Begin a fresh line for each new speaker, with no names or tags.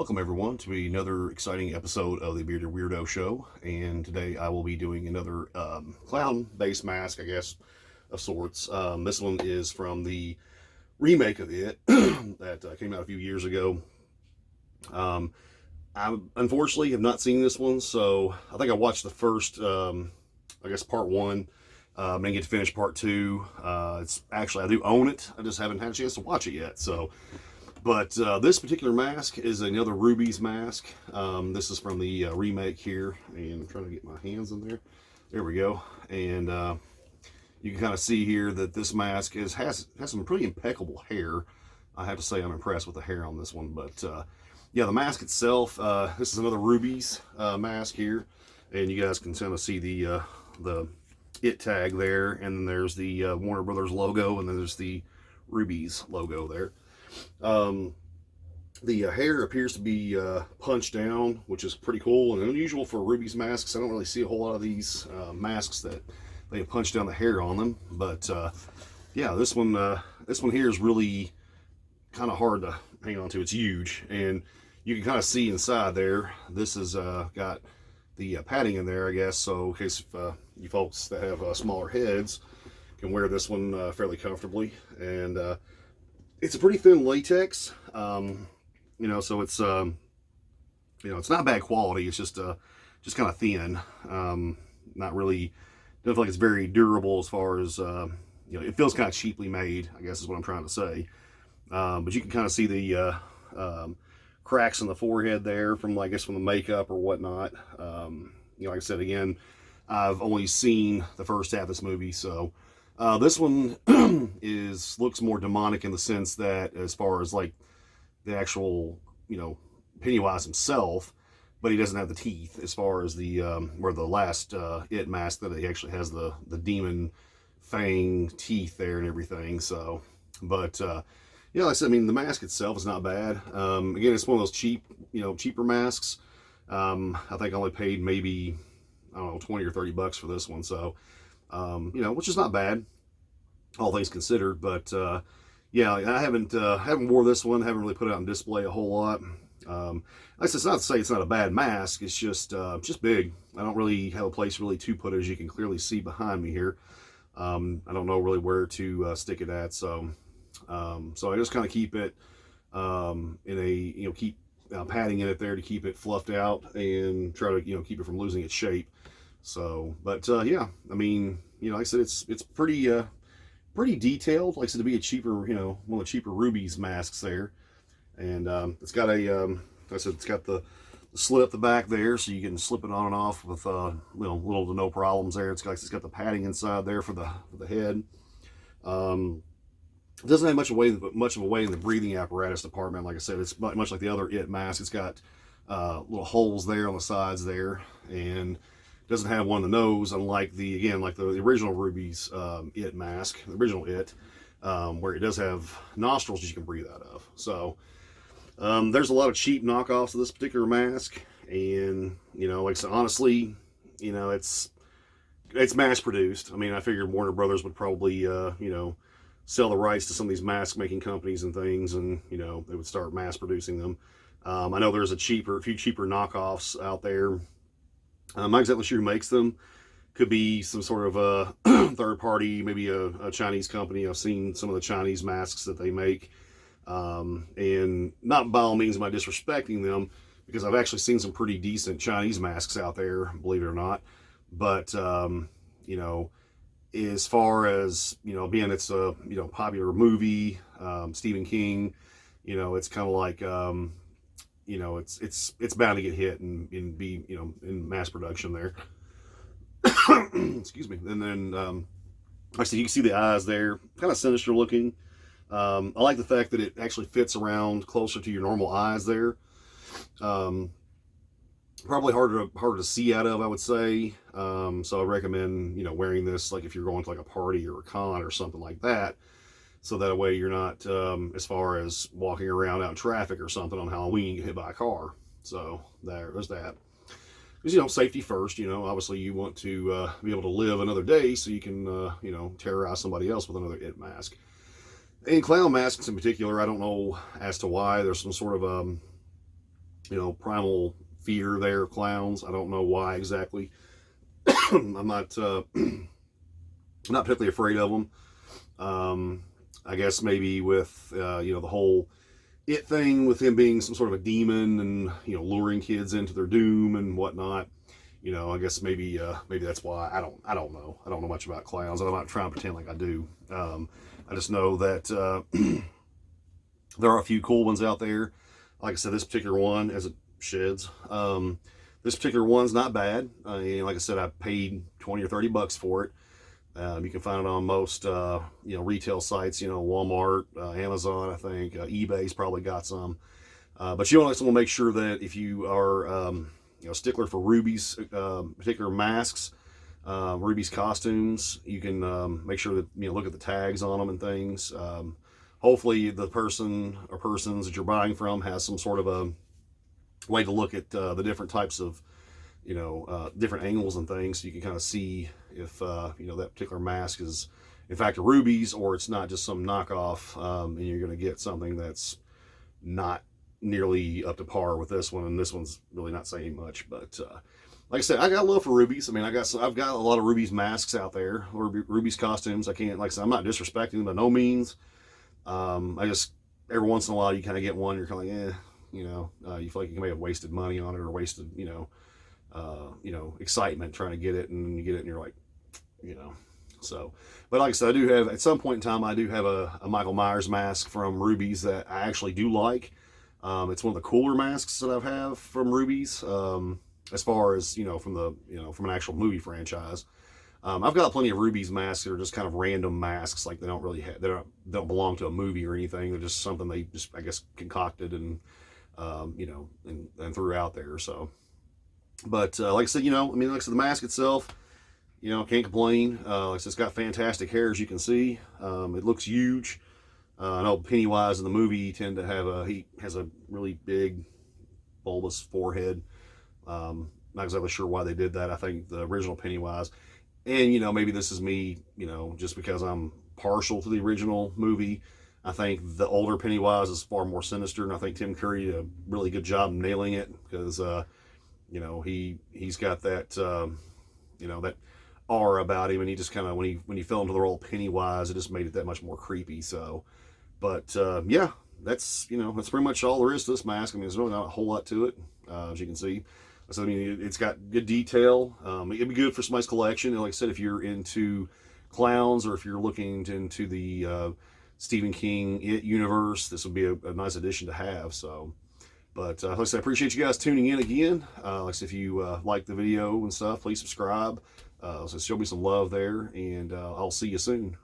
Welcome everyone to another exciting episode of the Bearded Weirdo Show, and today I will be doing another clown-based mask, I guess, of sorts. This one is from the remake of it that came out a few years ago. I unfortunately have not seen this one, so I think I watched the first, I guess, part one. Didn't get to finish part two. It's actually, I do own it. I just haven't had a chance to watch it yet, so. But this particular mask is another Rubies mask. This is from the remake here, and I'm trying to get my hands in there. There we go. And you can kind of see here that this mask has some pretty impeccable hair. I have to say I'm impressed with the hair on this one. But yeah, the mask itself, this is another Rubies mask here, and you guys can kind of see the IT tag there, and then there's the Warner Brothers logo, and then there's the Rubies logo there. The hair appears to be punched down, which is pretty cool and unusual for Rubies masks. I don't really see a whole lot of these masks that they punch down the hair on them. But yeah, this one here is really kind of hard to hang on to. It's huge, and you can kind of see inside there. This has got the padding in there, I guess, so in case you folks that have smaller heads can wear this one fairly comfortably. And it's a pretty thin latex, you know, so it's you know, it's not bad quality. It's just kind of thin. Not really, doesn't feel like it's very durable as far as you know. It feels kind of cheaply made, I guess is what I'm trying to say. But you can kind of see the cracks in the forehead there from, I guess, from the makeup or whatnot. You know, like I said again, I've only seen the first half of this movie, so. This one looks more demonic in the sense that, as far as like the actual, you know, Pennywise himself, but he doesn't have the teeth. As far as the where the last IT mask, that he actually has the demon fang teeth there and everything. So, but yeah, like I said, I mean, the mask itself is not bad. Again, it's one of those cheap, you know, cheaper masks. I think I only paid maybe, I don't know, 20 or 30 bucks for this one. So. You know, which is not bad, all things considered. But yeah, I haven't wore this one. Haven't really put it on display a whole lot. Like I said, it's not to say it's not a bad mask. It's just big. I don't really have a place really to put it, as you can clearly see behind me here. I don't know really where to stick it at. So so I just kind of keep it in a, you know, keep padding in it there to keep it fluffed out and try to, you know, keep it from losing its shape. So, but yeah, I mean, you know, like I said, it's pretty pretty detailed. Like I said, to be a cheaper, you know, one of the cheaper Rubies masks there, and it's got a, like I said, it's got the slit up the back there, so you can slip it on and off with you know, little to no problems there. It's got the padding inside there for the head. It doesn't have much of a way in the breathing apparatus department. Like I said, it's much like the other IT mask. It's got little holes there on the sides there, and doesn't have one in the nose, unlike like the original Rubies IT mask, the original IT, where it does have nostrils that you can breathe out of. So there's a lot of cheap knockoffs of this particular mask, and you know, like I said, honestly, you know, it's mass produced. I mean, I figured Warner Brothers would probably you know, sell the rights to some of these mask making companies and things, and you know, they would start mass producing them. I know there's a few cheaper knockoffs out there. I'm not exactly sure who makes them. Could be some sort of a third party, maybe a Chinese company. I've seen some of the Chinese masks that they make. And not by all means am I disrespecting them, because I've actually seen some pretty decent Chinese masks out there, believe it or not. But, you know, as far as, you know, being it's a, you know, popular movie, Stephen King, you know, it's kind of like, you know, it's bound to get hit and be, you know, in mass production there. Excuse me. And then, like I said, you can see the eyes there, kind of sinister looking. I like the fact that it actually fits around closer to your normal eyes there. Probably harder to see out of, I would say. So I recommend, you know, wearing this like if you're going to like a party or a con or something like that. So that way you're not, as far as walking around out in traffic or something on Halloween, you get hit by a car. So there's that. Because, you know, safety first, you know, obviously you want to be able to live another day so you can, you know, terrorize somebody else with another IT mask. And clown masks in particular, I don't know as to why. There's some sort of primal fear there of clowns. I don't know why exactly. I'm not not particularly afraid of them. I guess maybe with the whole it thing with him being some sort of a demon and luring kids into their doom and whatnot. I guess maybe that's why. I don't know. I don't know much about clowns, and I'm not trying to pretend like I do. I just know that there are a few cool ones out there. Like I said, this particular one, as it sheds, this particular one's not bad. Like I said, I paid 20 or 30 bucks for it. You can find it on most retail sites, Walmart, Amazon, I think, eBay's probably got some. But you also want to make sure that if you are a stickler for Rubies particular masks, Rubies costumes, you can make sure that look at the tags on them and things. Hopefully the person or persons that you're buying from has some sort of a way to look at the different types of different angles and things, so you can kind of see if that particular mask is in fact a Rubies, or it's not just some knockoff, and you're going to get something that's not nearly up to par with this one. And this one's really not saying much, but like I said, I got love for Rubies. I mean, I've got a lot of Rubies masks out there, or Rubies costumes. I can't, like I said, I'm not disrespecting them by no means. I just, every once in a while you kind of get one, you're kind of like, you feel like you may have wasted money on it, or wasted excitement trying to get it, and you get it and you're like, so. But like I said, I do have, at some point in time, I do have a Michael Myers mask from Rubies that I actually do like. It's one of the cooler masks that I've have from Rubies, as far as from an actual movie franchise. I've got plenty of Rubies masks that are just kind of random masks, like they don't really they don't belong to a movie or anything. They're just something they just, I guess, concocted and and threw out there. So, but like I said, like I said, the mask itself, can't complain. Like I said, it's got fantastic hair, as you can see. It looks huge. I know Pennywise in the movie tend to have he has a really big bulbous forehead. Not exactly sure why they did that. I think the original Pennywise, and maybe this is me, just because I'm partial to the original movie. I think the older Pennywise is far more sinister, and I think Tim Curry did a really good job nailing it, because he's got that that aura about him, and he just kind of, when he fell into the role of Pennywise, it just made it that much more creepy. So, but yeah, that's that's pretty much all there is to this mask. I mean, there's really not a whole lot to it, as you can see. So I mean, it's got good detail. It'd be good for somebody's collection. And like I said, if you're into clowns, or if you're looking into the Stephen King It universe, this would be a nice addition to have. So, but like I said, I appreciate you guys tuning in again. Like I said, if you like the video and stuff, please subscribe. So show me some love there, and I'll see you soon.